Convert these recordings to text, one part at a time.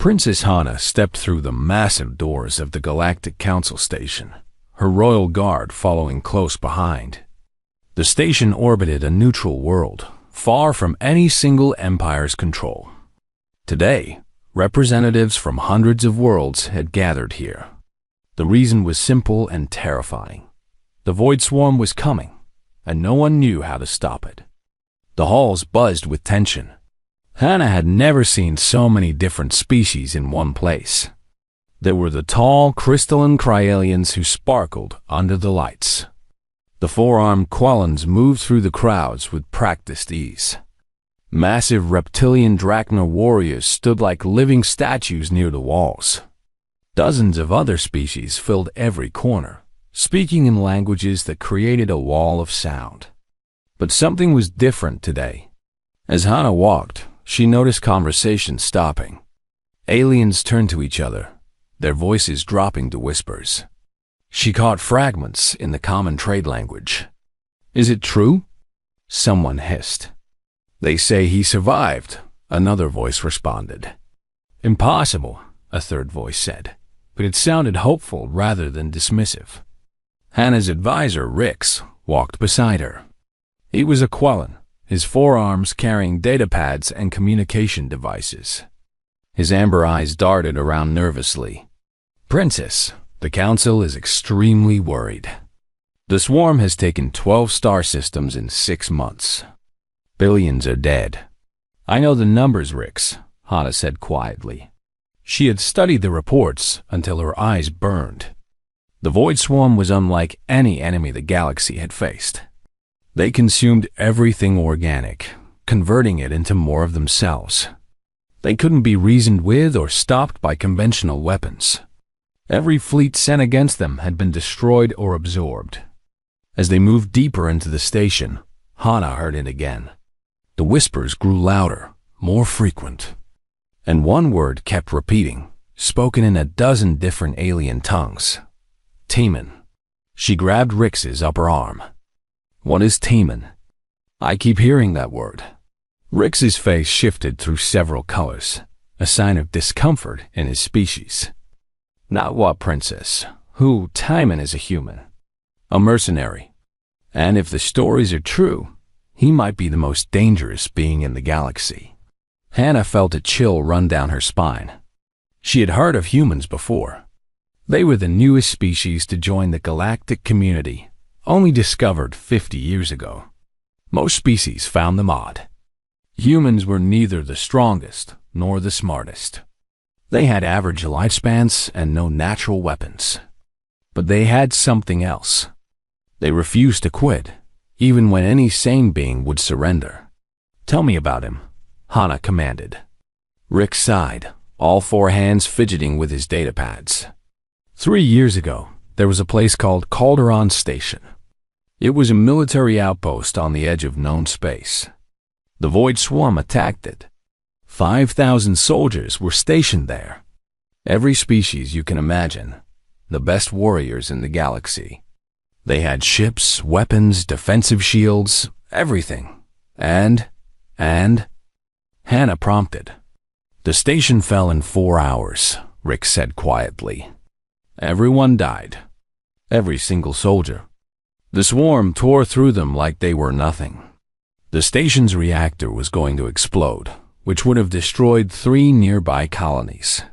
Princess Hana stepped through the massive doors of the Galactic Council Station, her royal guard following close behind. The station orbited a neutral world, far from any single empire's control. Today, representatives from hundreds of worlds had gathered here. The reason was simple and terrifying. The Void Swarm was coming, and no one knew how to stop it. The halls buzzed with tension. Hana had never seen so many different species in one place. There were the tall, crystalline cryalians who sparkled under the lights. The four-armed Quallans moved through the crowds with practiced ease. Massive reptilian Drachna warriors stood like living statues near the walls. Dozens of other species filled every corner, speaking in languages that created a wall of sound. But something was different today. As Hana walked, she noticed conversation stopping. Aliens turned to each other, their voices dropping to whispers. She caught fragments in the common trade language. "Is it true?" someone hissed. "They say he survived," another voice responded. "Impossible," a third voice said, but it sounded hopeful rather than dismissive. Hana's advisor, Rix, walked beside her. He was a Quallen, his forearms carrying datapads and communication devices. His amber eyes darted around nervously. "Princess, the Council is extremely worried. The swarm has taken 12 star systems in 6 months. Billions are dead." "I know the numbers, Rix," Hana said quietly. She had studied the reports until her eyes burned. The Void Swarm was unlike any enemy the galaxy had faced. They consumed everything organic, converting it into more of themselves. They couldn't be reasoned with or stopped by conventional weapons. Every fleet sent against them had been destroyed or absorbed. As they moved deeper into the station, Hana heard it again. The whispers grew louder, more frequent. And one word kept repeating, spoken in a dozen different alien tongues. Teeman. She grabbed Rix's upper arm. "What is Teeman?" "I keep hearing that word." Rix's face shifted through several colors, a sign of discomfort in his species. "Not what, Princess? Who? Timon is a human. A mercenary. And if the stories are true, he might be the most dangerous being in the galaxy." Hana felt a chill run down her spine. She had heard of humans before. They were the newest species to join the galactic community, only discovered 50 years ago. Most species found them odd. Humans were neither the strongest nor the smartest. They had average lifespans and no natural weapons. But they had something else. They refused to quit, even when any sane being would surrender. "Tell me about him," Hana commanded. Rick sighed, all 4 hands fidgeting with his datapads. 3 years ago, there was a place called Calderon Station. It was a military outpost on the edge of known space. The Void Swarm attacked it. 5,000 soldiers were stationed there. Every species you can imagine, the best warriors in the galaxy. They had ships, weapons, defensive shields, everything. And Hana prompted. "The station fell in 4 hours," Rick said quietly. "Everyone died. Every single soldier. The swarm tore through them like they were nothing. The station's reactor was going to explode, which would have destroyed 3 nearby colonies.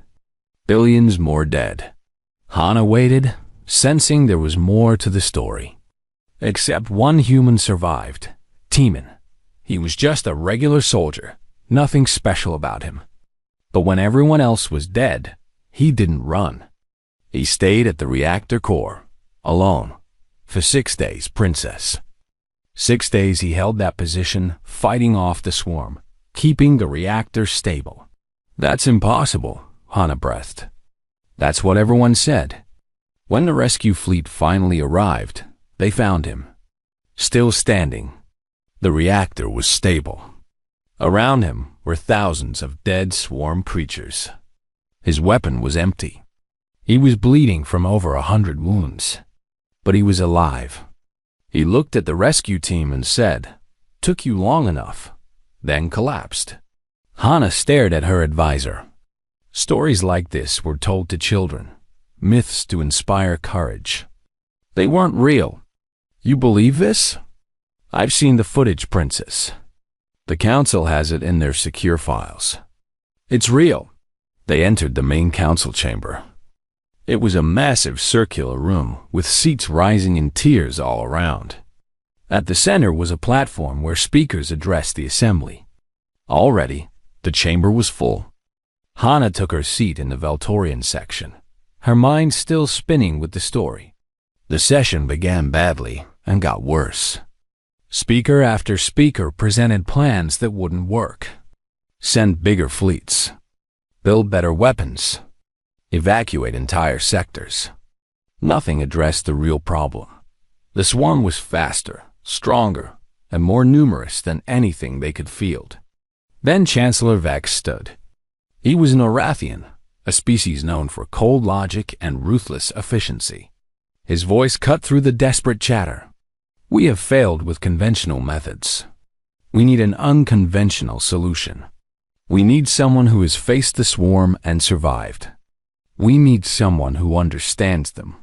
Billions more dead." Hana waited, sensing there was more to the story. Except one human survived, Teeman. He was just a regular soldier, nothing special about him. But when everyone else was dead, he didn't run. He stayed at the reactor core, alone, for 6 days, Princess. 6 days he held that position, fighting off the swarm, keeping the reactor stable. "That's impossible," Hana breathed. "That's what everyone said." When the rescue fleet finally arrived, they found him. Still standing. The reactor was stable. Around him were thousands of dead swarm creatures. His weapon was empty. He was bleeding from over 100 wounds. But he was alive. He looked at the rescue team and said, "Took you long enough," then collapsed. Hana stared at her advisor. Stories like this were told to children, myths to inspire courage. They weren't real. You believe this? I've seen the footage, Princess. The council has it in their secure files. It's real. They entered the main council chamber. It was a massive circular room with seats rising in tiers all around. At the center was a platform where speakers addressed the assembly. Already, the chamber was full. Hannah took her seat in the Valtorian section, her mind still spinning with the story. The session began badly and got worse. Speaker after speaker presented plans that wouldn't work. Send bigger fleets. Build better weapons. Evacuate entire sectors. Nothing addressed the real problem. The swarm was faster, stronger, and more numerous than anything they could field. Then Chancellor Vex stood. He was an Orathian, a species known for cold logic and ruthless efficiency. His voice cut through the desperate chatter. We have failed with conventional methods. We need an unconventional solution. We need someone who has faced the swarm and survived. We need someone who understands them.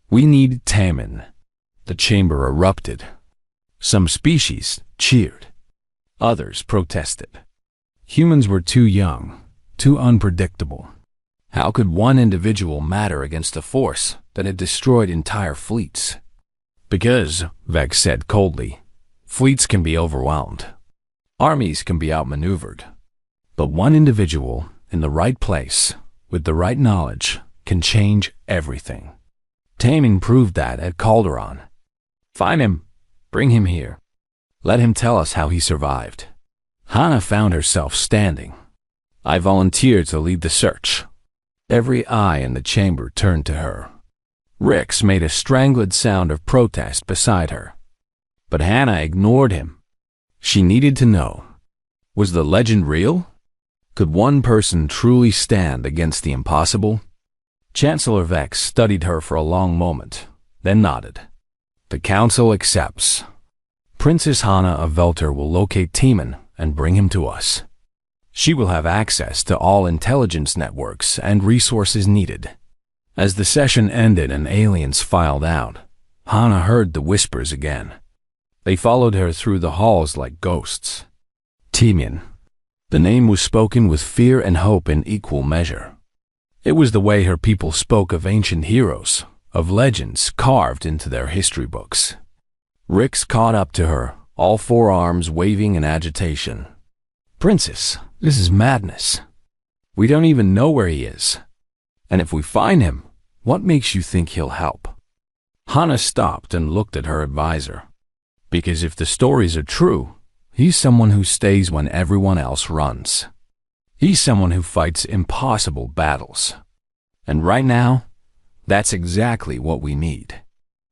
We need Taman. The chamber erupted. Some species cheered. Others protested. Humans were too young, too unpredictable. How could one individual matter against a force that had destroyed entire fleets? Because, Vex said coldly, fleets can be overwhelmed. Armies can be outmaneuvered. But one individual in the right place, with the right knowledge, can change everything. Taman proved that at Calderon. Find him. Bring him here. Let him tell us how he survived. Hannah found herself standing. I volunteered to lead the search. Every eye in the chamber turned to her. Rix made a strangled sound of protest beside her. But Hannah ignored him. She needed to know. Was the legend real? Could one person truly stand against the impossible? Chancellor Vex studied her for a long moment, then nodded. The council accepts. Princess Hannah of Velter will locate Taman and bring him to us. She will have access to all intelligence networks and resources needed. As the session ended and aliens filed out, Hannah heard the whispers again. They followed her through the halls like ghosts. Taman. The name was spoken with fear and hope in equal measure. It was the way her people spoke of ancient heroes, of legends carved into their history books. Rix caught up to her, all four arms waving in agitation. Princess, this is madness. We don't even know where he is. And if we find him, what makes you think he'll help? Hannah stopped and looked at her advisor. Because if the stories are true, he's someone who stays when everyone else runs. He's someone who fights impossible battles. And right now, that's exactly what we need.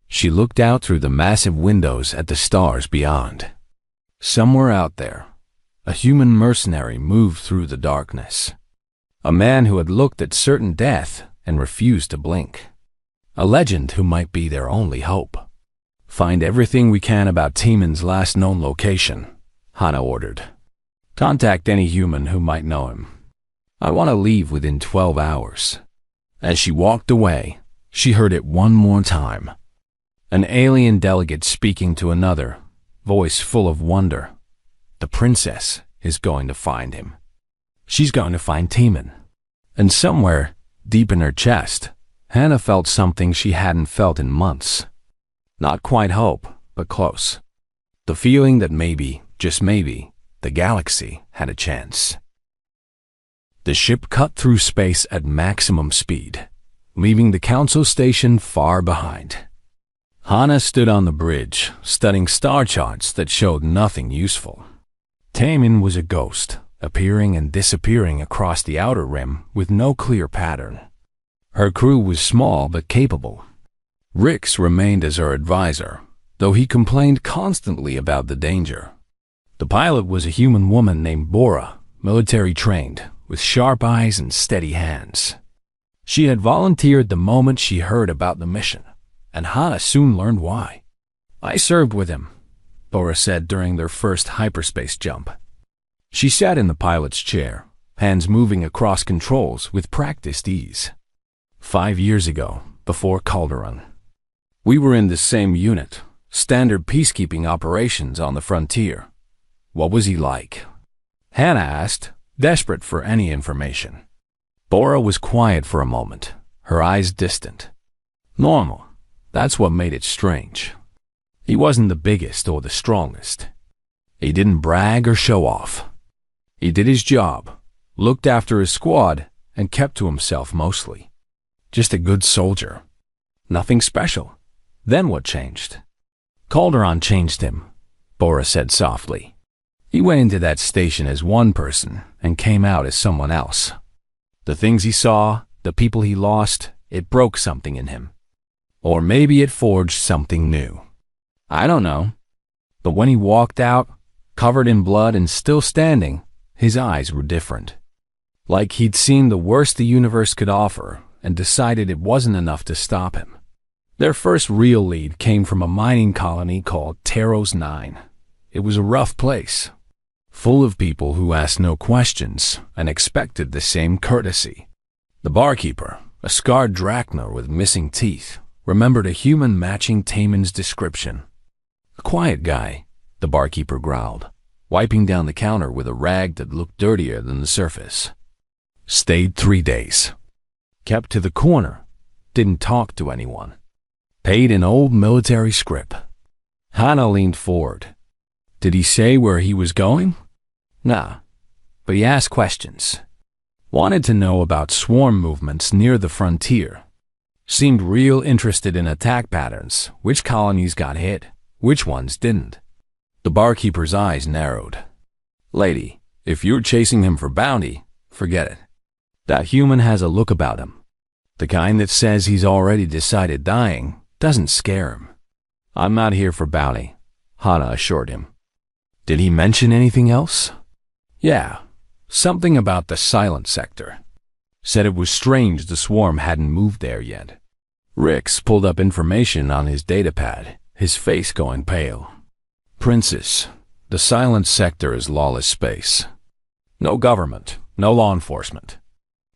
She looked out through the massive windows at the stars beyond. Somewhere out there, a human mercenary moved through the darkness. A man who had looked at certain death and refused to blink. A legend who might be their only hope. Find everything we can about Taman's last known location, Hannah ordered. Contact any human who might know him. I want to leave within 12 hours. As she walked away, she heard it one more time. An alien delegate speaking to another, voice full of wonder. The princess is going to find him. She's going to find Taman. And somewhere, deep in her chest, Hannah felt something she hadn't felt in months. Not quite hope, but close. The feeling that maybe, just maybe, the galaxy had a chance. The ship cut through space at maximum speed, leaving the council station far behind. Hannah stood on the bridge, studying star charts that showed nothing useful. Taman was a ghost, appearing and disappearing across the outer rim with no clear pattern. Her crew was small but capable. Rix remained as her advisor, though he complained constantly about the danger. The pilot was a human woman named Bora, military-trained, with sharp eyes and steady hands. She had volunteered the moment she heard about the mission, and Hannah soon learned why. I served with him, Bora said during their first hyperspace jump. She sat in the pilot's chair, hands moving across controls with practiced ease. 5 years ago, before Calderon, we were in the same unit, standard peacekeeping operations on the frontier. What was he like? Hannah asked, desperate for any information. Bora was quiet for a moment, her eyes distant. Normal. That's what made it strange. He wasn't the biggest or the strongest. He didn't brag or show off. He did his job, looked after his squad, and kept to himself mostly. Just a good soldier. Nothing special. Then what changed? Calderon changed him, Bora said softly. He went into that station as one person and came out as someone else. The things he saw, the people he lost, it broke something in him. Or maybe it forged something new. I don't know. But when he walked out, covered in blood and still standing, his eyes were different. Like he'd seen the worst the universe could offer and decided it wasn't enough to stop him. Their first real lead came from a mining colony called Taros 9. It was a rough place, full of people who asked no questions and expected the same courtesy. The barkeeper, a scarred drachma with missing teeth, remembered a human matching Taman's description. A quiet guy, the barkeeper growled, wiping down the counter with a rag that looked dirtier than the surface. Stayed 3 days. Kept to the corner. Didn't talk to anyone. Paid in old military scrip. Hannah leaned forward. Did he say where he was going? Nah, but he asked questions. Wanted to know about swarm movements near the frontier. Seemed real interested in attack patterns, which colonies got hit, which ones didn't. The barkeeper's eyes narrowed. Lady, if you're chasing him for bounty, forget it. That human has a look about him. The kind that says he's already decided dying doesn't scare him. I'm not here for bounty, Hannah assured him. Did he mention anything else? Yeah, something about the silent sector. Said it was strange the swarm hadn't moved there yet. Rix pulled up information on his datapad, his face going pale. Princess, the silent sector is lawless space. No government, no law enforcement.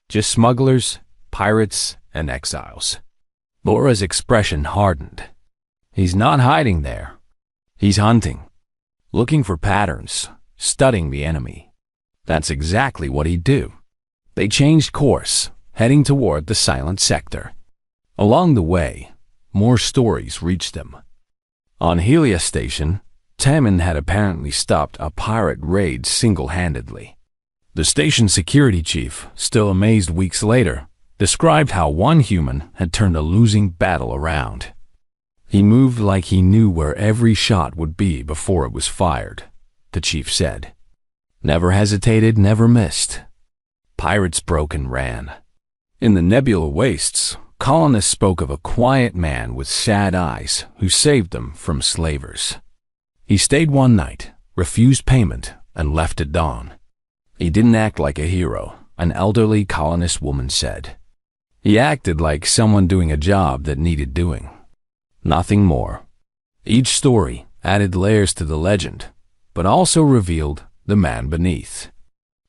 Just smugglers, pirates, and exiles. Bora's expression hardened. He's not hiding there. He's hunting. Looking for patterns, studying the enemy. That's exactly what he'd do. They changed course, heading toward the silent sector. Along the way, more stories reached them. On Helia Station, Taman had apparently stopped a pirate raid single-handedly. The station security chief, still amazed weeks later, described how one human had turned a losing battle around. He moved like he knew where every shot would be before it was fired, the chief said. Never hesitated, never missed. Pirates broke and ran. In the nebula wastes, colonists spoke of a quiet man with sad eyes who saved them from slavers. He stayed one night, refused payment, and left at dawn. He didn't act like a hero, an elderly colonist woman said. He acted like someone doing a job that needed doing. Nothing more. Each story added layers to the legend, but also revealed the man beneath.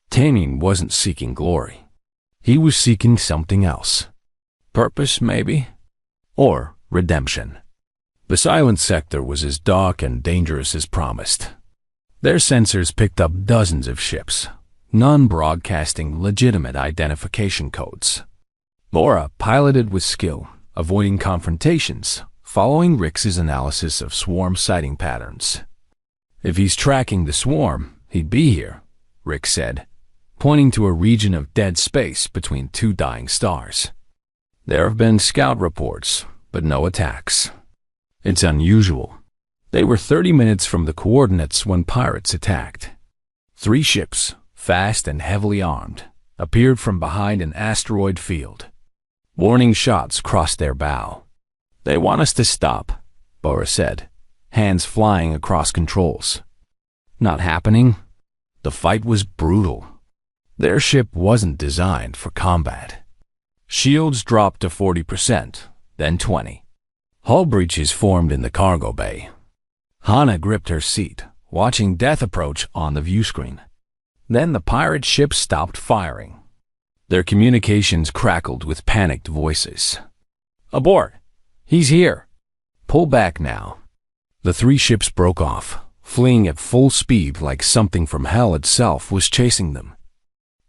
Tanin wasn't seeking glory. He was seeking something else. Purpose, maybe? Or redemption. The silent sector was as dark and dangerous as promised. Their sensors picked up dozens of ships, none broadcasting legitimate identification codes. Bora piloted with skill, avoiding confrontations, following Rix's analysis of swarm sighting patterns. If he's tracking the swarm, he'd be here, Rix said, pointing to a region of dead space between two dying stars. There have been scout reports, but no attacks. It's unusual. They were 30 minutes from the coordinates when pirates attacked. 3 ships, fast and heavily armed, appeared from behind an asteroid field. Warning shots crossed their bow. They want us to stop, Bora said, hands flying across controls. Not happening. The fight was brutal. Their ship wasn't designed for combat. Shields dropped to 40%, then 20%. Hull breaches formed in the cargo bay. Hannah gripped her seat, watching death approach on the viewscreen. Then the pirate ship stopped firing. Their communications crackled with panicked voices. "Abort! He's here! Pull back now!" The three ships broke off, fleeing at full speed like something from hell itself was chasing them.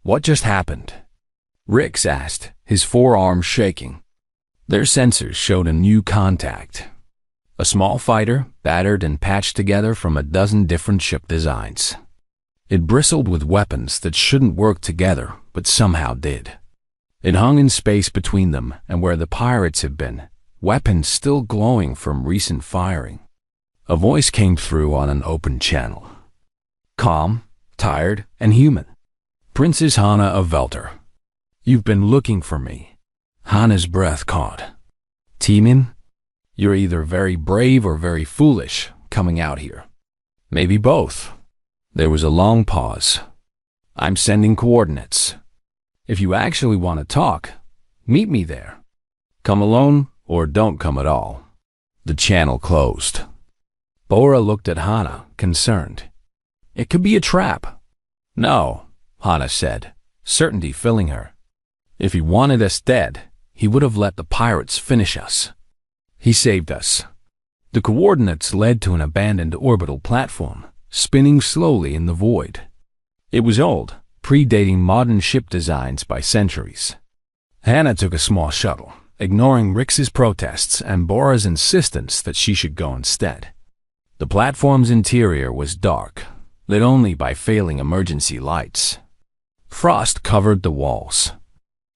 "What just happened?" Rix asked, his forearms shaking. Their sensors showed a new contact. A small fighter, battered and patched together from a dozen different ship designs. It bristled with weapons that shouldn't work together, but somehow did. It hung in space between them and where the pirates had been, weapons still glowing from recent firing. A voice came through on an open channel. Calm, tired, and human. "Princess Hanna of Velter. You've been looking for me." Hanna's breath caught. "Timin? You're either very brave or very foolish coming out here. Maybe both." There was a long pause. "I'm sending coordinates. If you actually want to talk, meet me there. Come alone or don't come at all." The channel closed. Bora looked at Hanna, concerned. "It could be a trap." "No," Hanna said, certainty filling her. "If he wanted us dead, he would have let the pirates finish us. He saved us." The coordinates led to an abandoned orbital platform, spinning slowly in the void. It was old, predating modern ship designs by centuries. Hanna took a small shuttle, ignoring Rix's protests and Bora's insistence that she should go instead. The platform's interior was dark, lit only by failing emergency lights. Frost covered the walls.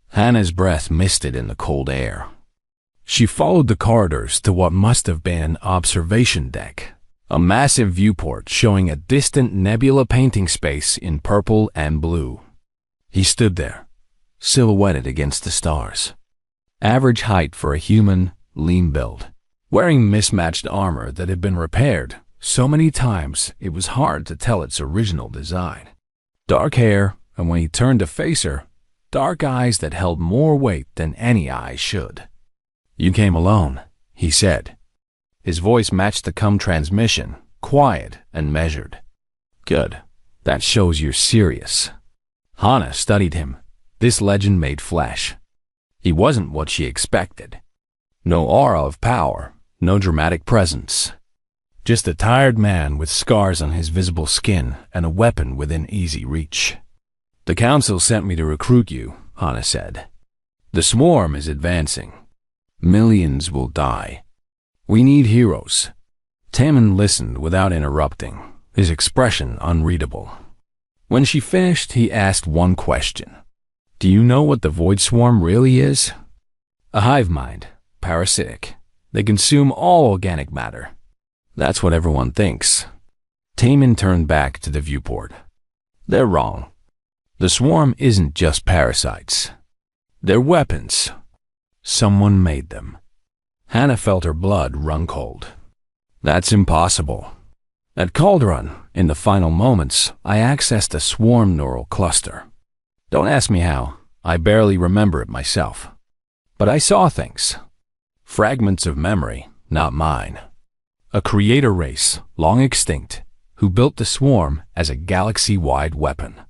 Hanna's breath misted in the cold air. She followed the corridors to what must have been an observation deck, a massive viewport showing a distant nebula painting space in purple and blue. He stood there, silhouetted against the stars. Average height for a human, lean build, wearing mismatched armor that had been repaired so many times it was hard to tell its original design. Dark hair, and when he turned to face her, dark eyes that held more weight than any eye should. "You came alone," he said. His voice matched the transmission, quiet and measured. "Good. That shows you're serious." Hanna studied him, this legend made flesh. He wasn't what she expected. No aura of power, no dramatic presence. Just a tired man with scars on his visible skin and a weapon within easy reach. "The Council sent me to recruit you," Hanna said. "The swarm is advancing. Millions will die. We need heroes." Tamon listened without interrupting, his expression unreadable. When she finished, he asked one question. "Do you know what the Void Swarm really is?" "A hive mind, parasitic. They consume all organic matter." "That's what everyone thinks." Tamon turned back to the viewport. "They're wrong. The swarm isn't just parasites. They're weapons. Someone made them." Hanna felt her blood run cold. "That's impossible. At Calderon, in the final moments, I accessed a swarm neural cluster. Don't ask me how. I barely remember it myself. But I saw things. Fragments of memory, not mine. A creator race, long extinct, who built the swarm as a galaxy-wide weapon.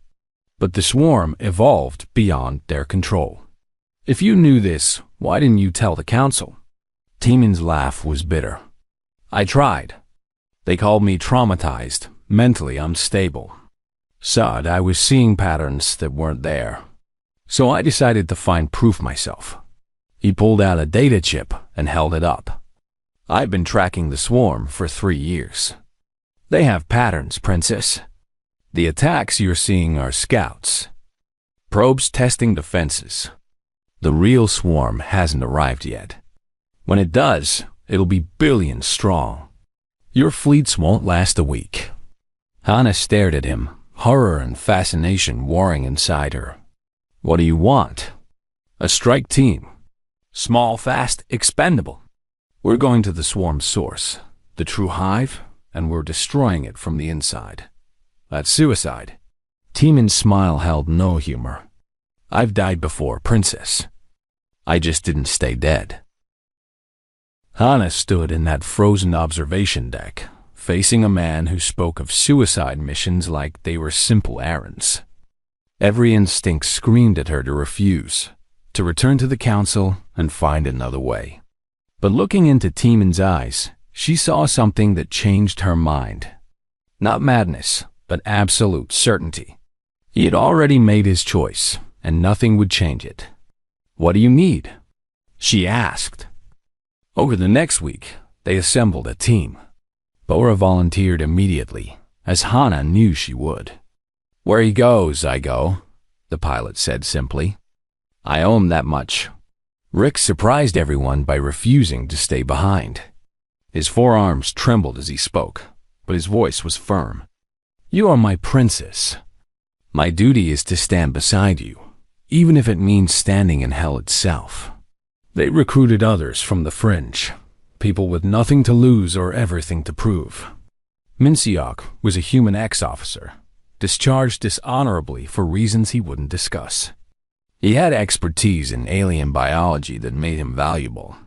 But the swarm evolved beyond their control. If you knew this, why didn't you tell the Council?" Timon's laugh was bitter. "I tried. They called me traumatized, mentally unstable. Said I was seeing patterns that weren't there. So I decided to find proof myself." He pulled out a data chip and held it up. "I've been tracking the swarm for 3 years. They have patterns, Princess. The attacks you're seeing are scouts. Probes testing defenses. The real swarm hasn't arrived yet. When it does, it'll be billions strong. Your fleets won't last a week." Hanna stared at him, horror and fascination warring inside her. "What do you want?" "A strike team. Small, fast, expendable. We're going to the swarm's source, the true hive, and we're destroying it from the inside. That's suicide." Timon's smile held no humor. "I've died before, Princess. I just didn't stay dead." Hanna stood in that frozen observation deck, facing a man who spoke of suicide missions like they were simple errands. Every instinct screamed at her to refuse, to return to the council and find another way. But looking into Timon's eyes, she saw something that changed her mind. Not madness, but absolute certainty. He had already made his choice, and nothing would change it. "What do you need?" she asked. Over the next week, they assembled a team. Bora volunteered immediately, as Hana knew she would. "Where he goes, I go," the pilot said simply. "I owe him that much." Rick surprised everyone by refusing to stay behind. His forearms trembled as he spoke, but his voice was firm. "You are my princess. My duty is to stand beside you, even if it means standing in hell itself." They recruited others from the fringe, people with nothing to lose or everything to prove. Minsiok was a human ex-officer, discharged dishonorably for reasons he wouldn't discuss. He had expertise in alien biology that made him valuable.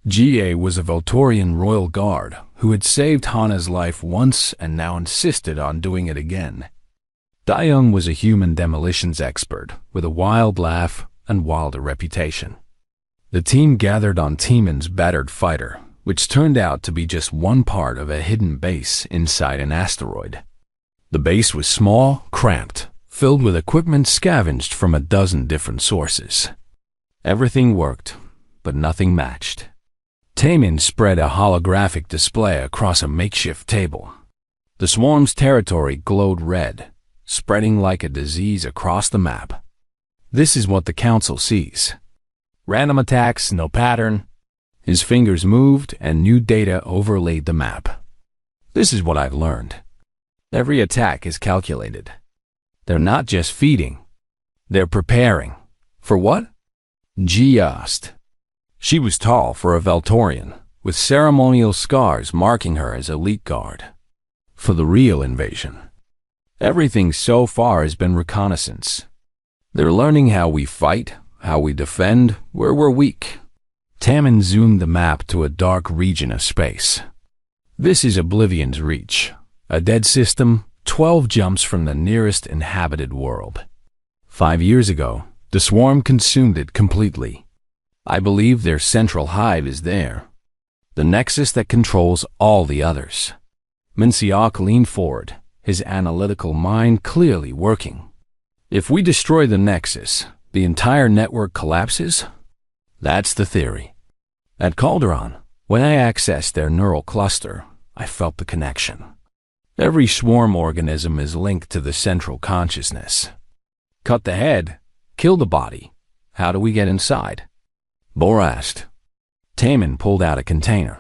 GA was a Voltorian royal guard who had saved Hana's life once and now insisted on doing it again. Dayoung was a human demolitions expert with a wild laugh and wilder reputation. The team gathered on Timon's battered fighter, which turned out to be just one part of a hidden base inside an asteroid. The base was small, cramped, filled with equipment scavenged from a dozen different sources. Everything worked, but nothing matched. Timon spread a holographic display across a makeshift table. The swarm's territory glowed red, spreading like a disease across the map. "This is what the council sees. Random attacks, no pattern." His fingers moved and new data overlaid the map. "This is what I've learned. Every attack is calculated. They're not just feeding. They're preparing." "For what?" Ji asked. She was tall for a Veltorian, with ceremonial scars marking her as elite guard. "For the real invasion. Everything so far has been reconnaissance. They're learning how we fight, how we defend, where we're weak." Tammin zoomed the map to a dark region of space. "This is Oblivion's Reach, a dead system 12 jumps from the nearest inhabited world. 5 years ago, the swarm consumed it completely. I believe their central hive is there, the nexus that controls all the others." Minsiok leaned forward, his analytical mind clearly working. "If we destroy the nexus, the entire network collapses?" "That's the theory. At Calderon, when I accessed their neural cluster, I felt the connection. Every swarm organism is linked to the central consciousness. Cut the head, kill the body. How do we get inside?" Bora asked. Tammin pulled out a container.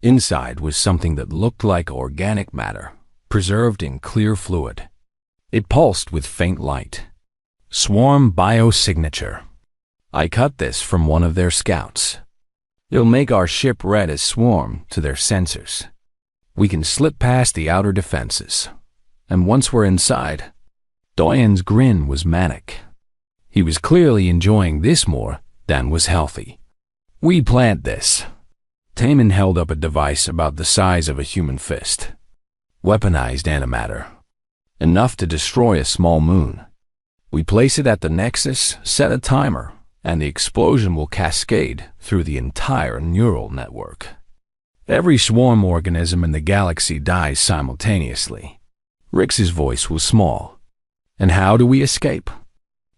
Inside was something that looked like organic matter, preserved in clear fluid. It pulsed with faint light. "Swarm biosignature. I cut this from one of their scouts. It'll make our ship red as swarm to their sensors. We can slip past the outer defenses. And once we're inside..." Doyen's grin was manic. He was clearly enjoying this more than was healthy. "We plant this." Tammin held up a device about the size of a human fist. Weaponized antimatter. Enough to destroy a small moon. We place it at the nexus, set a timer, and the explosion will cascade through the entire neural network. Every swarm organism in the galaxy dies simultaneously. Rick's voice was small. "And how do we escape?"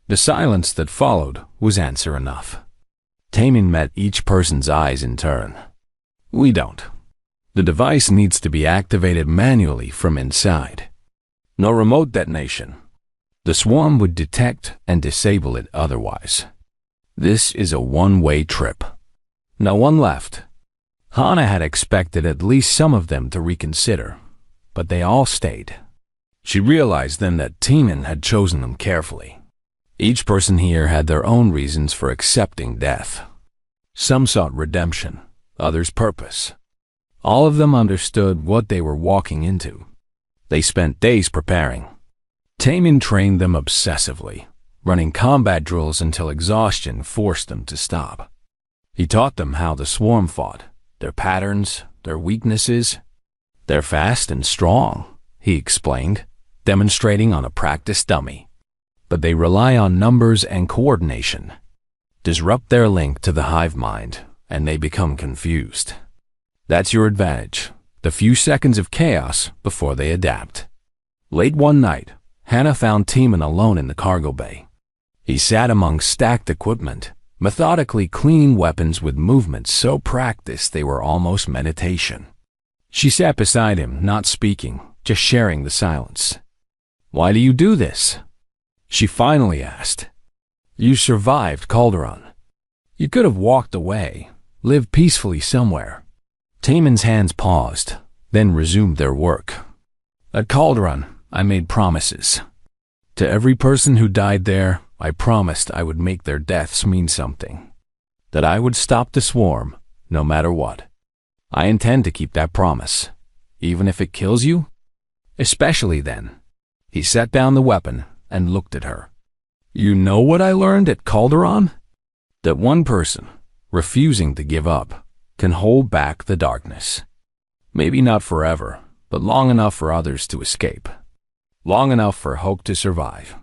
The silence that followed was answer enough. Tammin met each person's eyes in turn. "We don't. The device needs to be activated manually from inside. No remote detonation. The swarm would detect and disable it otherwise. This is a one-way trip." No one left. Hana had expected at least some of them to reconsider, but they all stayed. She realized then that Timon had chosen them carefully. Each person here had their own reasons for accepting death. Some sought redemption, others purpose. All of them understood what they were walking into. They spent days preparing. Tamon trained them obsessively, running combat drills until exhaustion forced them to stop. He taught them how the swarm fought, their patterns, their weaknesses. They're fast and strong, he explained, demonstrating on a practice dummy. But they rely on numbers and coordination. Disrupt their link to the hive mind, and they become confused. That's your advantage, the few seconds of chaos before they adapt. Late one night, Hannah found Tiemann alone in the cargo bay. He sat among stacked equipment, methodically cleaning weapons with movements so practiced they were almost meditation. She sat beside him, not speaking, just sharing the silence. "Why do you do this?" she finally asked. "You survived Calderon. You could have walked away, lived peacefully somewhere." Tiemann's hands paused, then resumed their work. "At Calderon, I made promises. To every person who died there, I promised I would make their deaths mean something. That I would stop the swarm, no matter what. I intend to keep that promise, even if it kills you. Especially then." He set down the weapon and looked at her. "You know what I learned at Calderon? That one person, refusing to give up, can hold back the darkness. Maybe not forever, but long enough for others to escape. Long enough for hope to survive.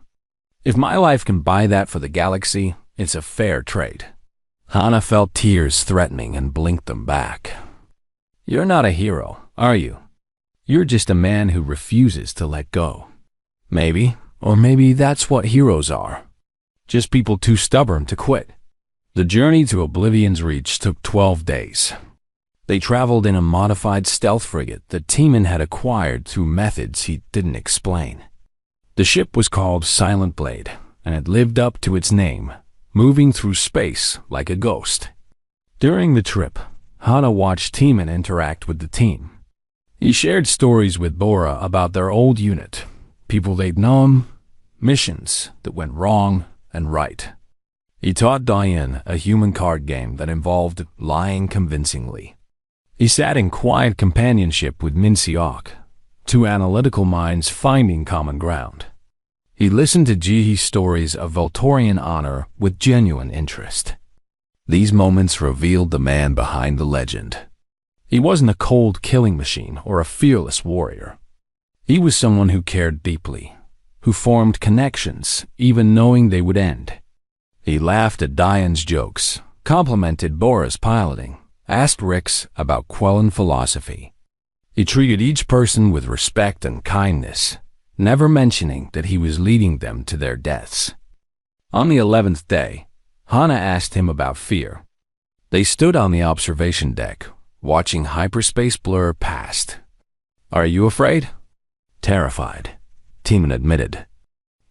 If my life can buy that for the galaxy, it's a fair trade." Hannah felt tears threatening and blinked them back. "You're not a hero, are you? You're just a man who refuses to let go. Maybe, or maybe that's what heroes are. Just people too stubborn to quit." The journey to Oblivion's Reach took 12 days. They traveled in a modified stealth frigate that Tiemann had acquired through methods he didn't explain. The ship was called Silent Blade, and it lived up to its name, moving through space like a ghost. During the trip, Hannah watched Tiemann interact with the team. He shared stories with Bora about their old unit, people they'd known, missions that went wrong and right. He taught Diane a human card game that involved lying convincingly. He sat in quiet companionship with Minsiok, two analytical minds finding common ground. He listened to Jihi's stories of Voltorian honor with genuine interest. These moments revealed the man behind the legend. He wasn't a cold killing machine or a fearless warrior. He was someone who cared deeply, who formed connections even knowing they would end. He laughed at Diane's jokes, complimented Bora's piloting, asked Rix about Quellan philosophy. He treated each person with respect and kindness, never mentioning that he was leading them to their deaths. On the 11th day, Hannah asked him about fear. They stood on the observation deck, watching hyperspace blur past. "Are you afraid?" "Terrified," Tiemann admitted.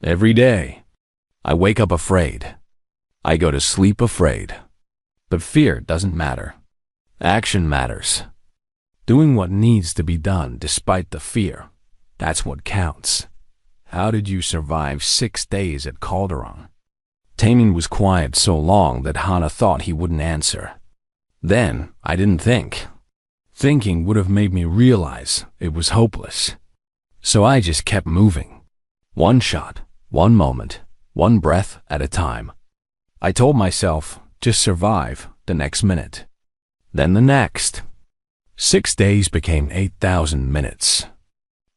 "Every day. I wake up afraid. I go to sleep afraid. But fear doesn't matter. Action matters. Doing what needs to be done despite the fear. That's what counts." "How did you survive 6 days at Calderon?" Tiemann was quiet so long that Hannah thought he wouldn't answer. "Then I didn't think. Thinking would have made me realize it was hopeless. So I just kept moving. One shot, one moment, one breath at a time. I told myself, just survive the next minute. Then the next. 6 days became 8,000 minutes.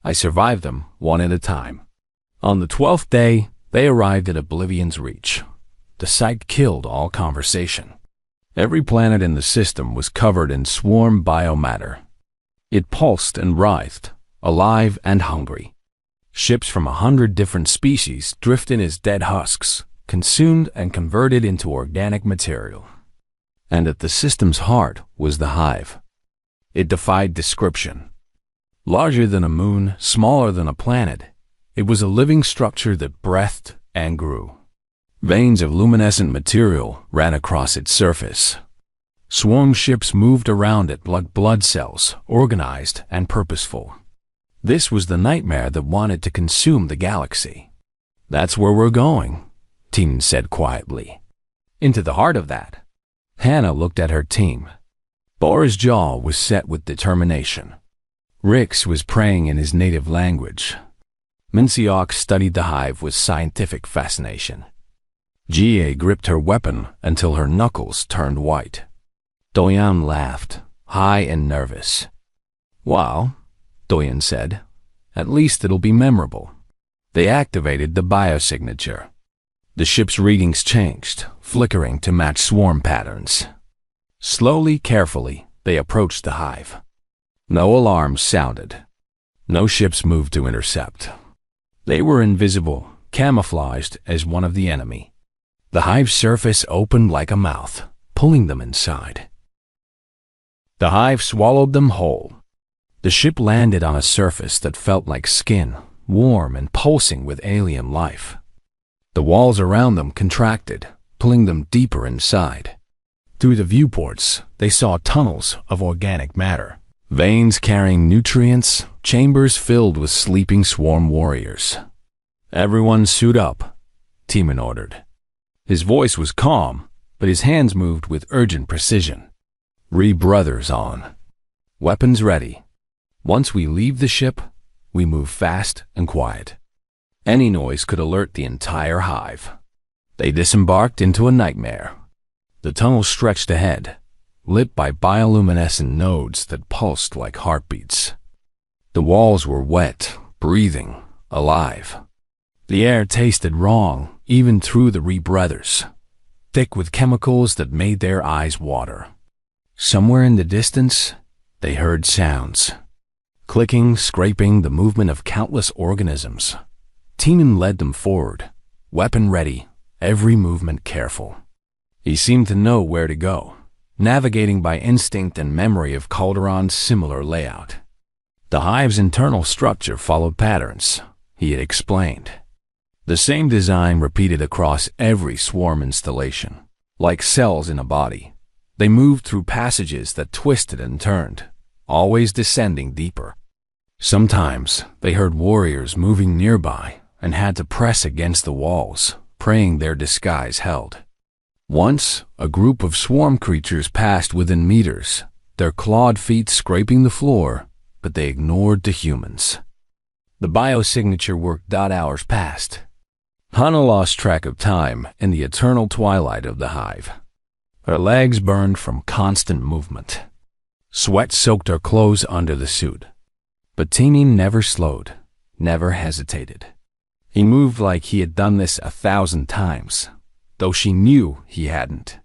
I survived them one at a time. On the 12th day, they arrived at Oblivion's Reach. The sight killed all conversation. Every planet in the system was covered in swarm biomatter. It pulsed and writhed, alive and hungry. Ships from 100 different species drifted as dead husks, consumed and converted into organic material. And at the system's heart was the hive. It defied description. Larger than a moon, smaller than a planet, it was a living structure that breathed and grew. Veins of luminescent material ran across its surface. Swarm ships moved around it like blood cells, organized and purposeful. This was the nightmare that wanted to consume the galaxy. "That's where we're going," Tiemann said quietly. "Into the heart of that." Hannah looked at her team. Bora's jaw was set with determination. Rix was praying in his native language. Minsiok studied the hive with scientific fascination. Jie gripped her weapon until her knuckles turned white. Doyan laughed, high and nervous. "Well, Doyen said. At least it'll be memorable. They activated the biosignature. The ship's readings changed, flickering to match swarm patterns. Slowly, carefully, they approached the hive. No alarms sounded. No ships moved to intercept. They were invisible, camouflaged as one of the enemy. The hive's surface opened like a mouth, pulling them inside. The hive swallowed them whole. The ship landed on a surface that felt like skin, warm and pulsing with alien life. The walls around them contracted, pulling them deeper inside. Through the viewports, they saw tunnels of organic matter, veins carrying nutrients, chambers filled with sleeping swarm warriors. "Everyone suit up," Teeman ordered. His voice was calm, but his hands moved with urgent precision. "Brothers on. Weapons ready. Once we leave the ship, we move fast and quiet. Any noise could alert the entire hive." They disembarked into a nightmare. The tunnel stretched ahead, lit by bioluminescent nodes that pulsed like heartbeats. The walls were wet, breathing, alive. The air tasted wrong, even through the brothers, thick with chemicals that made their eyes water. Somewhere in the distance, they heard sounds. Clicking, scraping, the movement of countless organisms. Teeman led them forward, weapon ready, every movement careful. He seemed to know where to go, navigating by instinct and memory of Calderon's similar layout. The hive's internal structure followed patterns, he had explained. The same design repeated across every swarm installation. Like cells in a body, they moved through passages that twisted and turned, always descending deeper. Sometimes they heard warriors moving nearby and had to press against the walls, praying their disguise held. Once, a group of swarm creatures passed within meters, their clawed feet scraping the floor, but they ignored the humans. The biosignature worked. Hours passed. Hannah lost track of time in the eternal twilight of the hive. Her legs burned from constant movement. Sweat soaked her clothes under the suit. But Teeman never slowed, never hesitated. He moved like he had done this 1,000 times, though she knew he hadn't.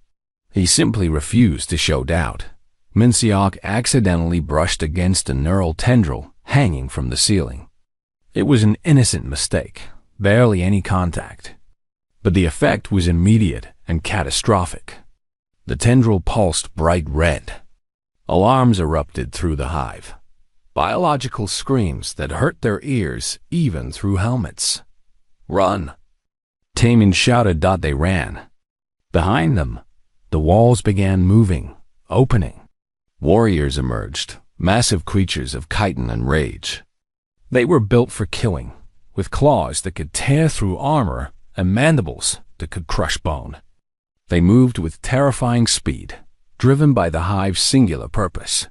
He simply refused to show doubt. Minsiok accidentally brushed against a neural tendril hanging from the ceiling. It was an innocent mistake, barely any contact. But the effect was immediate and catastrophic. The tendril pulsed bright red. Alarms erupted through the hive. Biological screams that hurt their ears even through helmets. "Run!" Teeman shouted. They ran. Behind them, the walls began moving, opening. Warriors emerged, massive creatures of chitin and rage. They were built for killing, with claws that could tear through armor and mandibles that could crush bone. They moved with terrifying speed, driven by the hive's singular purpose.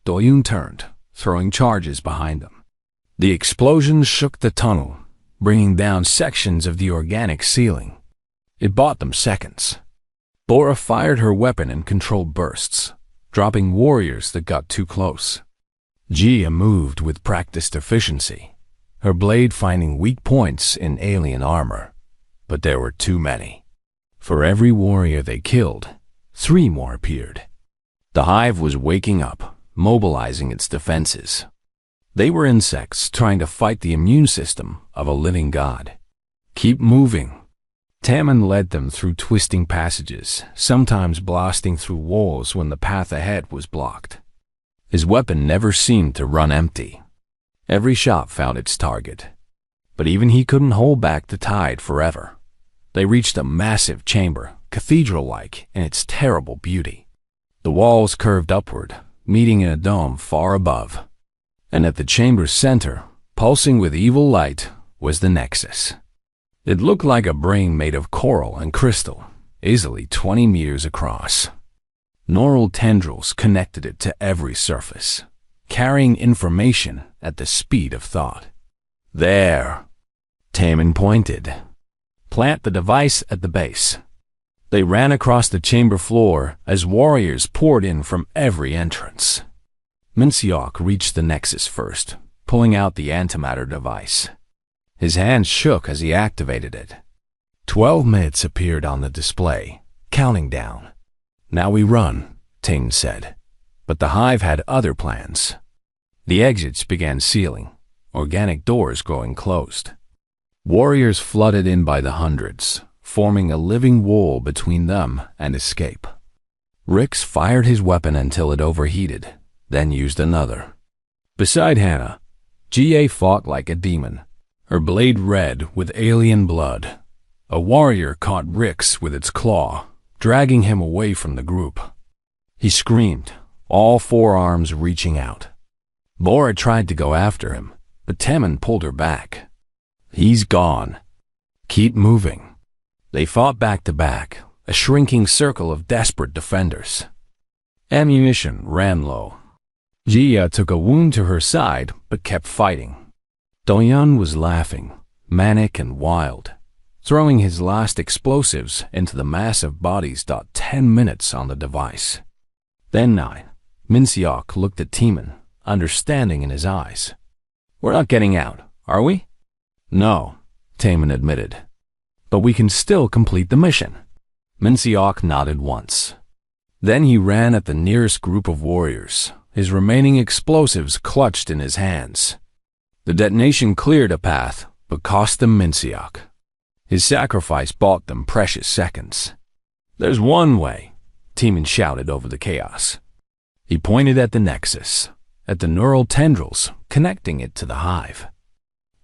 Doyun turned, throwing charges behind them. The explosions shook the tunnel, bringing down sections of the organic ceiling. It bought them seconds. Bora fired her weapon in controlled bursts, dropping warriors that got too close. Gia moved with practiced efficiency, her blade finding weak points in alien armor. But there were too many. For every warrior they killed, 3 more appeared. The hive was waking up, mobilizing its defenses. They were insects trying to fight the immune system of a living god. "Keep moving." Teeman led them through twisting passages, sometimes blasting through walls when the path ahead was blocked. His weapon never seemed to run empty. Every shot found its target. But even he couldn't hold back the tide forever. They reached a massive chamber, cathedral-like in its terrible beauty. The walls curved upward, meeting in a dome far above. And at the chamber's center, pulsing with evil light, was the Nexus. It looked like a brain made of coral and crystal, easily 20 meters across. Neural tendrils connected it to every surface, carrying information at the speed of thought. "There," Teeman pointed. "Plant the device at the base." They ran across the chamber floor as warriors poured in from every entrance. Minsiok reached the Nexus first, pulling out the antimatter device. His hands shook as he activated it. 12 minutes appeared on the display, counting down. "Now we run," Ting said. But the hive had other plans. The exits began sealing, organic doors going closed. Warriors flooded in by the hundreds, forming a living wall between them and escape. Rix fired his weapon until it overheated, then used another. Beside Hannah, Ga fought like a demon, her blade red with alien blood. A warrior caught Rix with its claw, dragging him away from the group. He screamed, all four arms reaching out. Bora tried to go after him, but Temin pulled her back. "He's gone. Keep moving." They fought back to back, a shrinking circle of desperate defenders. Ammunition ran low. Jia took a wound to her side, but kept fighting. Doyan was laughing, manic and wild, throwing his last explosives into the massive bodies. 10 minutes on the device. Then Minseok looked at Temin, understanding in his eyes. "We're not getting out, are we?" "No," Temin admitted. "But we can still complete the mission." Minseok nodded once. Then he ran at the nearest group of warriors, his remaining explosives clutched in his hands. The detonation cleared a path, but cost them Minseok. His sacrifice bought them precious seconds. "There's one way," Temin shouted over the chaos. He pointed at the Nexus, at the neural tendrils connecting it to the hive.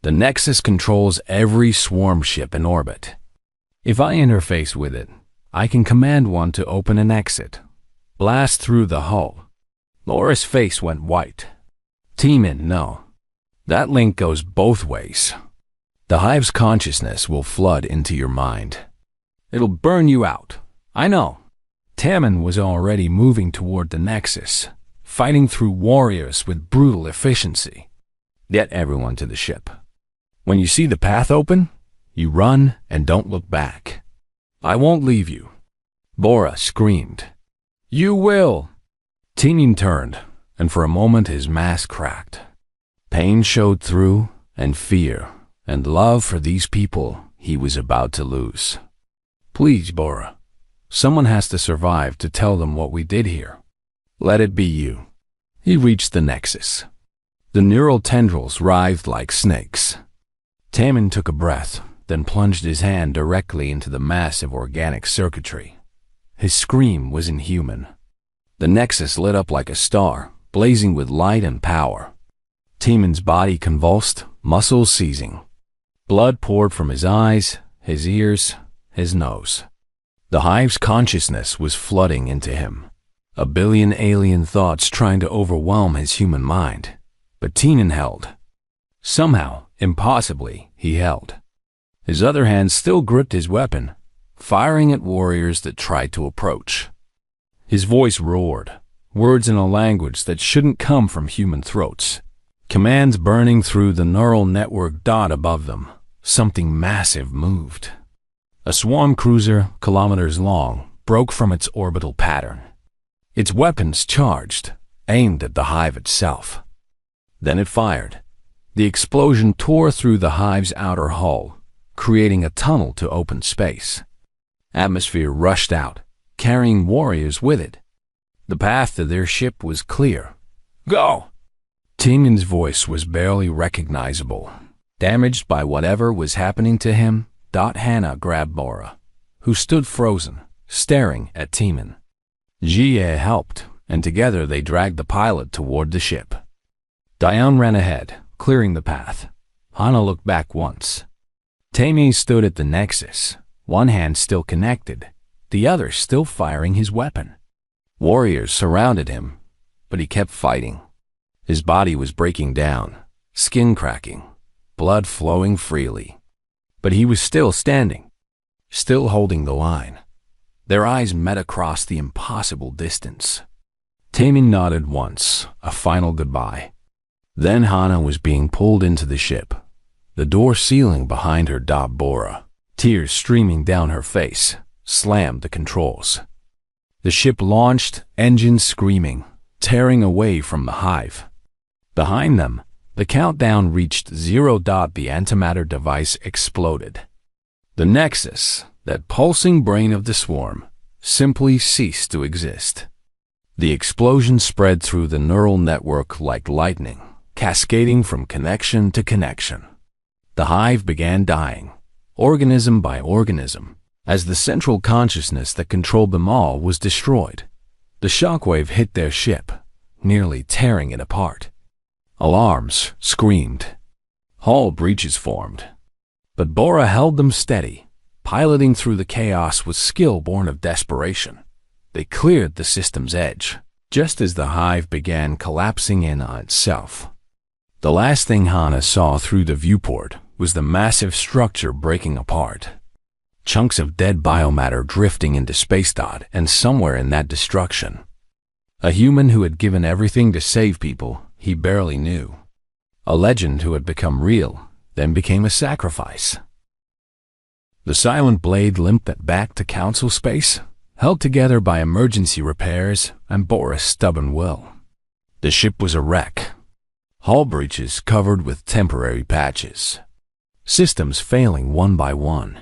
The Nexus controls every swarm ship in orbit. If I interface with it, I can command one to open an exit, blast through the hull. Laura's face went white. Temin, no. That link goes both ways. The hive's consciousness will flood into your mind. It'll burn you out. I know. Temin was already moving toward the Nexus, fighting through warriors with brutal efficiency. Get everyone to the ship. When you see the path open, you run and don't look back. I won't leave you. Bora screamed. You will. Temin turned, and for a moment his mask cracked. Pain showed through, and fear, and love for these people he was about to lose. Please, Bora. Someone has to survive to tell them what we did here. Let it be you. He reached the Nexus. The neural tendrils writhed like snakes. Temin took a breath, then plunged his hand directly into the massive organic circuitry. His scream was inhuman. The Nexus lit up like a star, blazing with light and power. Temin's body convulsed, muscles seizing. Blood poured from his eyes, his ears, his nose. The hive's consciousness was flooding into him. A billion alien thoughts trying to overwhelm his human mind. But Temin held. Somehow, impossibly, he held. His other hand still gripped his weapon, firing at warriors that tried to approach. His voice roared, words in a language that shouldn't come from human throats. Commands burning through the neural network dot above them. Something massive moved. A swarm cruiser, kilometers long, broke from its orbital pattern. Its weapons charged, aimed at the hive itself. Then it fired. The explosion tore through the hive's outer hull, creating a tunnel to open space. Atmosphere rushed out, carrying warriors with it. The path to their ship was clear. Go! Temin's voice was barely recognizable. Damaged by whatever was happening to him, Hannah grabbed Bora, who stood frozen, staring at Temin. Jie helped, and together they dragged the pilot toward the ship. Diane ran ahead, clearing the path. Hannah looked back once. Temin stood at the Nexus, one hand still connected, the other still firing his weapon. Warriors surrounded him, but he kept fighting. His body was breaking down, skin cracking, blood flowing freely. But he was still standing, still holding the line. Their eyes met across the impossible distance. Temin nodded once, a final goodbye. Then Hannah was being pulled into the ship, the door sealing behind her. Bora, tears streaming down her face, slammed the controls. The ship launched, engines screaming, tearing away from the hive. Behind them, The countdown reached 0. The antimatter device exploded. The nexus, that pulsing brain of the swarm, simply ceased to exist. The explosion spread through the neural network like lightning, cascading from connection to connection. The hive began dying, organism by organism, as the central consciousness that controlled them all was destroyed. The shockwave hit their ship, nearly tearing it apart. Alarms screamed. Hull breaches formed. But Bora held them steady, piloting through the chaos with skill born of desperation. They cleared the system's edge, just as the hive began collapsing in on itself. The last thing Hana saw through the viewport was the massive structure breaking apart. Chunks of dead biomatter drifting into space, and somewhere in that destruction, a human who had given everything to save people he barely knew. A legend who had become real, then became a sacrifice. The silent blade limped back to Council space, held together by emergency repairs and Bora's stubborn will. The ship was a wreck. Hull breaches covered with temporary patches. Systems failing one by one.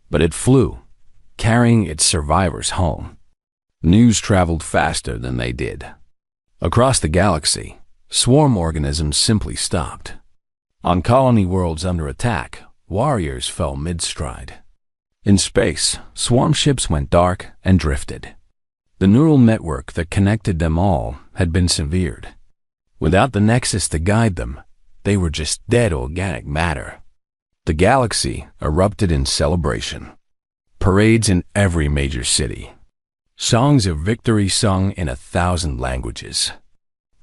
But it flew, carrying its survivors home. News traveled faster than they did. Across the galaxy, swarm organisms simply stopped. On colony worlds under attack, warriors fell mid-stride. In space, swarm ships went dark and drifted. The neural network that connected them all had been severed. Without the nexus to guide them, they were just dead organic matter. The galaxy erupted in celebration. Parades in every major city. Songs of victory sung in 1,000 languages.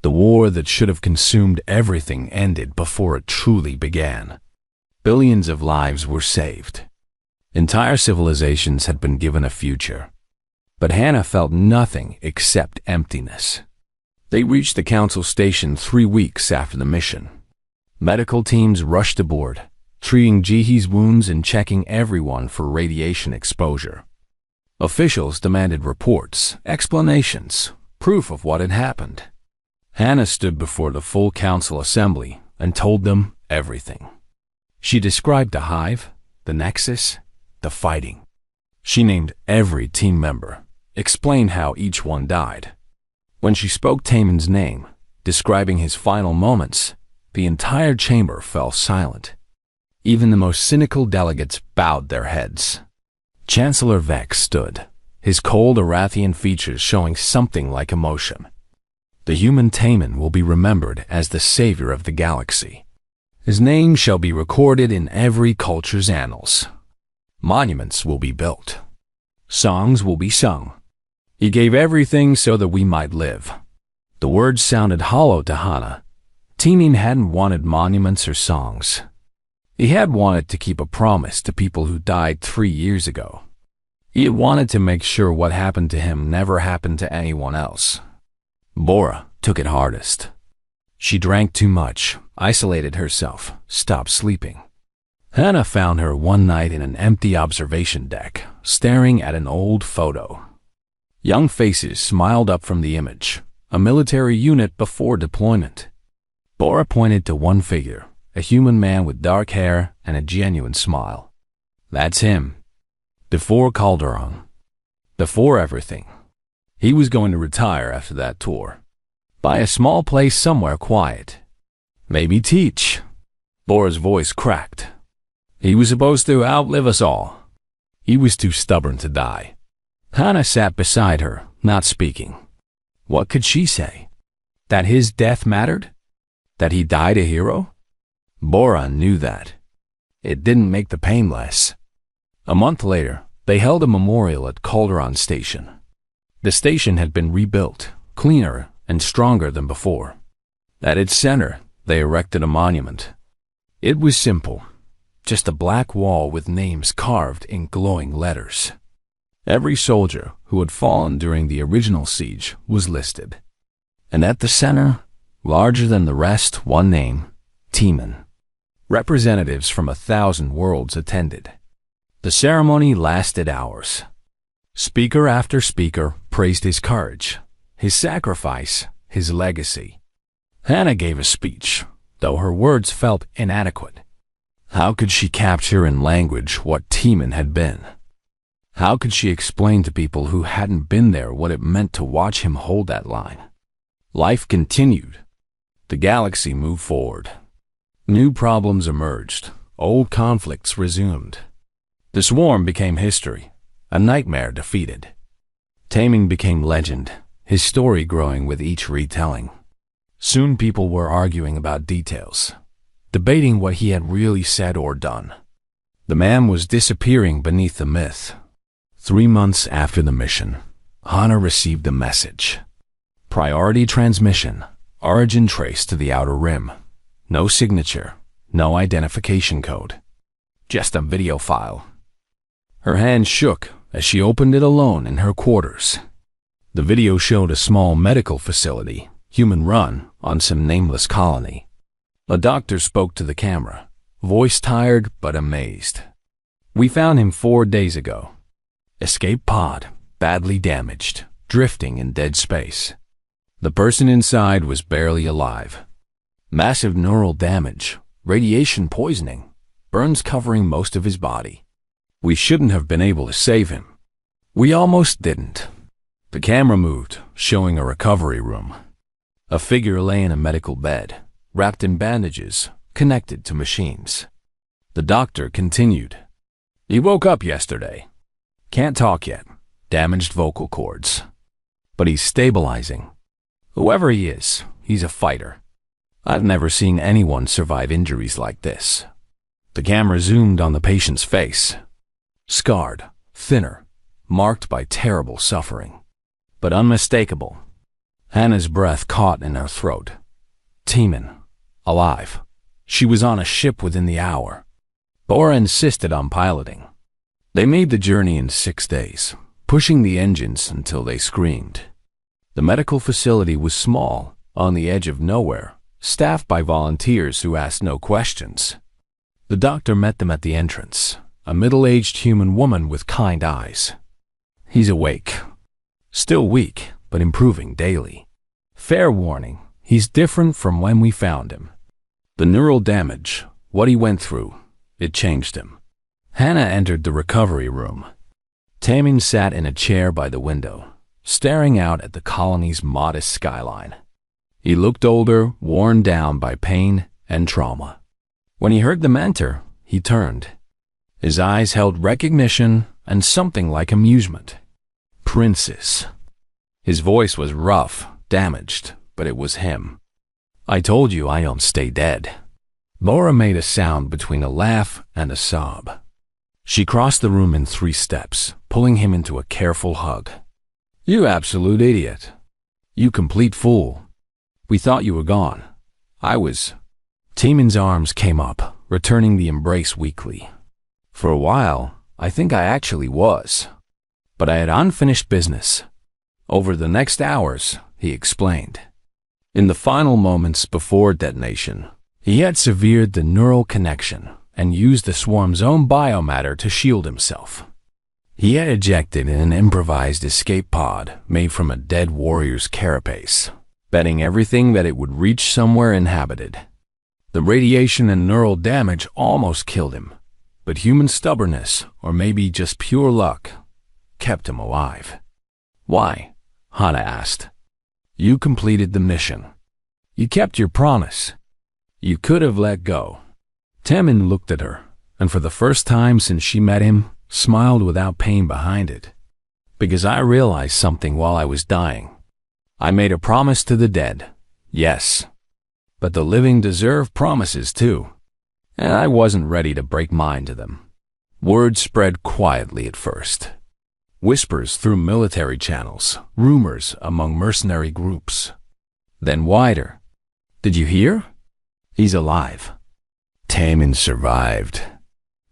The war that should have consumed everything ended before it truly began. Billions of lives were saved. Entire civilizations had been given a future. But Hana felt nothing except emptiness. They reached the Council station 3 weeks after the mission. Medical teams rushed aboard, treating Jihee's wounds and checking everyone for radiation exposure. Officials demanded reports, explanations, proof of what had happened. Hana stood before the full Council assembly and told them everything. She described the hive, the nexus, the fighting. She named every team member, explained how each one died. When she spoke Taemin's name, describing his final moments, the entire chamber fell silent. Even the most cynical delegates bowed their heads. Chancellor Vex stood, his cold Arathian features showing something like emotion. The human Taemin will be remembered as the savior of the galaxy. His name shall be recorded in every culture's annals. Monuments will be built. Songs will be sung. He gave everything so that we might live. The words sounded hollow to Hana. Taemin hadn't wanted monuments or songs. He had wanted to keep a promise to people who died 3 years ago. He had wanted to make sure what happened to him never happened to anyone else. Bora took it hardest. She drank too much, isolated herself, stopped sleeping. Hana found her one night in an empty observation deck, staring at an old photo. Young faces smiled up from the image, a military unit before deployment. Bora pointed to one figure, a human man with dark hair and a genuine smile. That's him. Before Calderon. Before everything. He was going to retire after that tour. Buy a small place somewhere quiet. Maybe teach. Bora's voice cracked. He was supposed to outlive us all. He was too stubborn to die. Hana sat beside her, not speaking. What could she say? That his death mattered? That he died a hero? Bora knew that. It didn't make the pain less. A month later, they held a memorial at Calderon Station. The station had been rebuilt, cleaner and stronger than before. At its center, they erected a monument. It was simple, just a black wall with names carved in glowing letters. Every soldier who had fallen during the original siege was listed. And at the center, larger than the rest, one name, Taemin. Representatives from 1,000 worlds attended. The ceremony lasted hours. Speaker after speaker praised his courage, his sacrifice, his legacy. Hana gave a speech, though her words felt inadequate. How could she capture in language what Timon had been? How could she explain to people who hadn't been there what it meant to watch him hold that line? Life continued. The galaxy moved forward. New problems emerged. Old conflicts resumed. The swarm became history, a nightmare defeated. Taming became legend, his story growing with each retelling. Soon people were arguing about details, debating what he had really said or done. The man was disappearing beneath the myth. 3 months after the mission, Hana received a message. Priority transmission, origin traced to the outer rim. No signature, no identification code. Just a video file. Her hand shook as she opened it alone in her quarters. The video showed a small medical facility, human-run, on some nameless colony. A doctor spoke to the camera, voice tired but amazed. "We found him 4 days ago. Escape pod, badly damaged, drifting in dead space. The person inside was barely alive. Massive neural damage, radiation poisoning, burns covering most of his body. We shouldn't have been able to save him. We almost didn't." The camera moved, showing a recovery room. A figure lay in a medical bed, wrapped in bandages, connected to machines. The doctor continued. "He woke up yesterday. Can't talk yet. Damaged vocal cords. But he's stabilizing. Whoever he is, he's a fighter. I've never seen anyone survive injuries like this." The camera zoomed on the patient's face. Scarred, thinner, marked by terrible suffering, but unmistakable. Hannah's breath caught in her throat. Timon, alive. She was on a ship within the hour. Bora insisted on piloting. They made the journey in 6 days, pushing the engines until they screamed. The medical facility was small, on the edge of nowhere, staffed by volunteers who asked no questions. The doctor met them at the entrance, a middle-aged human woman with kind eyes. "He's awake. Still weak, but improving daily. Fair warning, he's different from when we found him. The neural damage, what he went through, it changed him." Hannah entered the recovery room. Taming sat in a chair by the window, staring out at the colony's modest skyline. He looked older, worn down by pain and trauma. When he heard them enter, he turned. His eyes held recognition and something like amusement. "Princess." His voice was rough, damaged, but it was him. "I told you I don't stay dead." Laura made a sound between a laugh and a sob. She crossed the room in 3 steps, pulling him into a careful hug. "You absolute idiot. You complete fool. We thought you were gone. I was." Timon's arms came up, returning the embrace weakly. "For a while, I think I actually was. But I had unfinished business. Over the next hours," he explained. In the final moments before detonation, he had severed the neural connection and used the swarm's own biomatter to shield himself. He had ejected in an improvised escape pod made from a dead warrior's carapace, betting everything that it would reach somewhere inhabited. The radiation and neural damage almost killed him, but human stubbornness, or maybe just pure luck, kept him alive. "Why?" Hana asked. "You completed the mission. You kept your promise. You could have let go." Tammin looked at her, and for the first time since she met him, smiled without pain behind it. "Because I realized something while I was dying. I made a promise to the dead, yes. But the living deserve promises too. And I wasn't ready to break mine to them." Word spread quietly at first. Whispers through military channels, rumors among mercenary groups. Then wider. "Did you hear? He's alive. Tammin survived."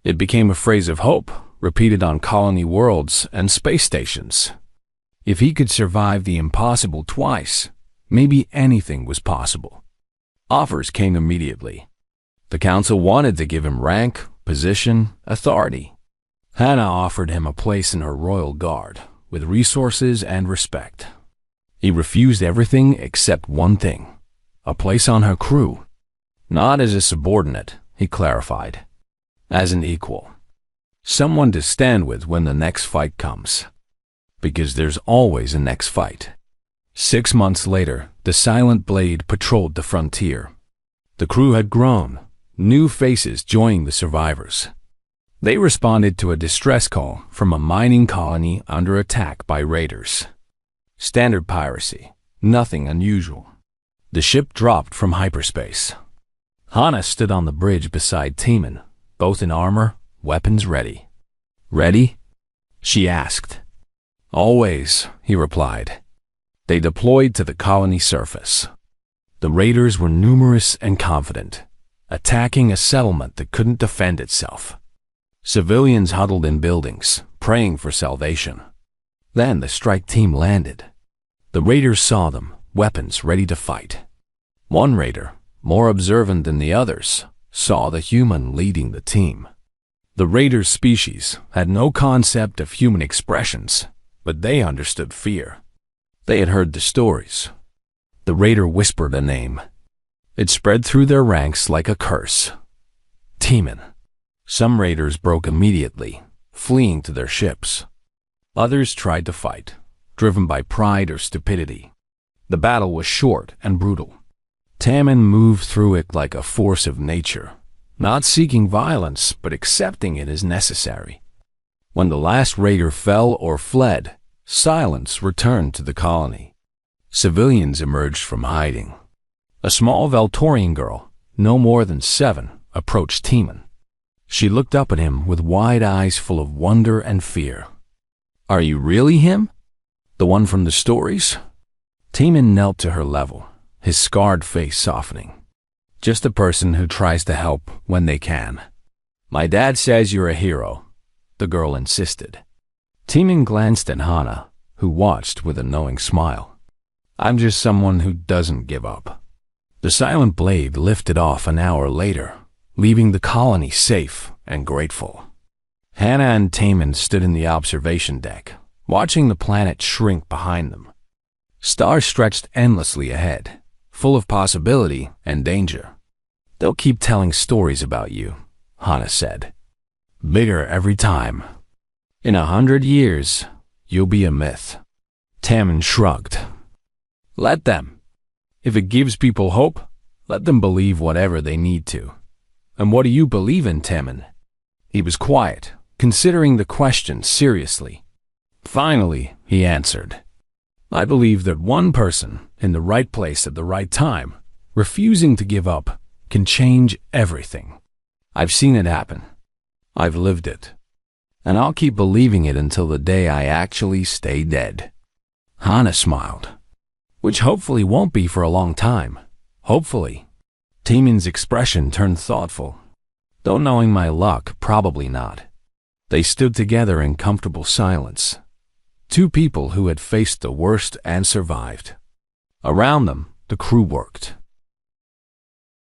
It became a phrase of hope, repeated on colony worlds and space stations. If he could survive the impossible twice, maybe anything was possible. Offers came immediately. The council wanted to give him rank, position, authority. Hannah offered him a place in her royal guard, with resources and respect. He refused everything except one thing, a place on her crew. Not as a subordinate, he clarified. As an equal. Someone to stand with when the next fight comes. Because there's always a next fight. 6 months later, the Silent Blade patrolled the frontier. The crew had grown, new faces joining the survivors. They responded to a distress call from a mining colony under attack by raiders. Standard piracy, nothing unusual. The ship dropped from hyperspace. Hana stood on the bridge beside Timon, both in armor, weapons ready. Ready? She asked. Always, he replied. They deployed to the colony surface. The raiders were numerous and confident, attacking a settlement that couldn't defend itself. Civilians huddled in buildings, praying for salvation. Then the strike team landed. The raiders saw them, weapons ready to fight. One raider, more observant than the others, saw the human leading the team. The raiders' species had no concept of human expressions, but they understood fear. They had heard the stories. The raider whispered a name. It spread through their ranks like a curse. Timon. Some raiders broke immediately, fleeing to their ships. Others tried to fight, driven by pride or stupidity. The battle was short and brutal. Timon moved through it like a force of nature, not seeking violence but accepting it as necessary. When the last raider fell or fled, silence returned to the colony. Civilians emerged from hiding. A small Valtorian girl, no more than 7, approached Timon. She looked up at him with wide eyes full of wonder and fear. Are you really him? The one from the stories? Timon knelt to her level, his scarred face softening. Just a person who tries to help when they can. My dad says you're a hero, the girl insisted. Timon glanced at Hana, who watched with a knowing smile. I'm just someone who doesn't give up. The Silent Blade lifted off an hour later, leaving the colony safe and grateful. Hana and Timon stood in the observation deck, watching the planet shrink behind them. Stars stretched endlessly ahead, full of possibility and danger. They'll keep telling stories about you, Hana said. Bigger every time. In 100 years, you'll be a myth. Timon shrugged. Let them. If it gives people hope, let them believe whatever they need to. And what do you believe in, Timon? He was quiet, considering the question seriously. Finally, he answered. I believe that one person, in the right place at the right time, refusing to give up, can change everything. I've seen it happen. I've lived it. And I'll keep believing it until the day I actually stay dead. Hana smiled. Which hopefully won't be for a long time. Hopefully. Timon's expression turned thoughtful. Though knowing my luck, probably not. They stood together in comfortable silence. Two people who had faced the worst and survived. Around them, the crew worked,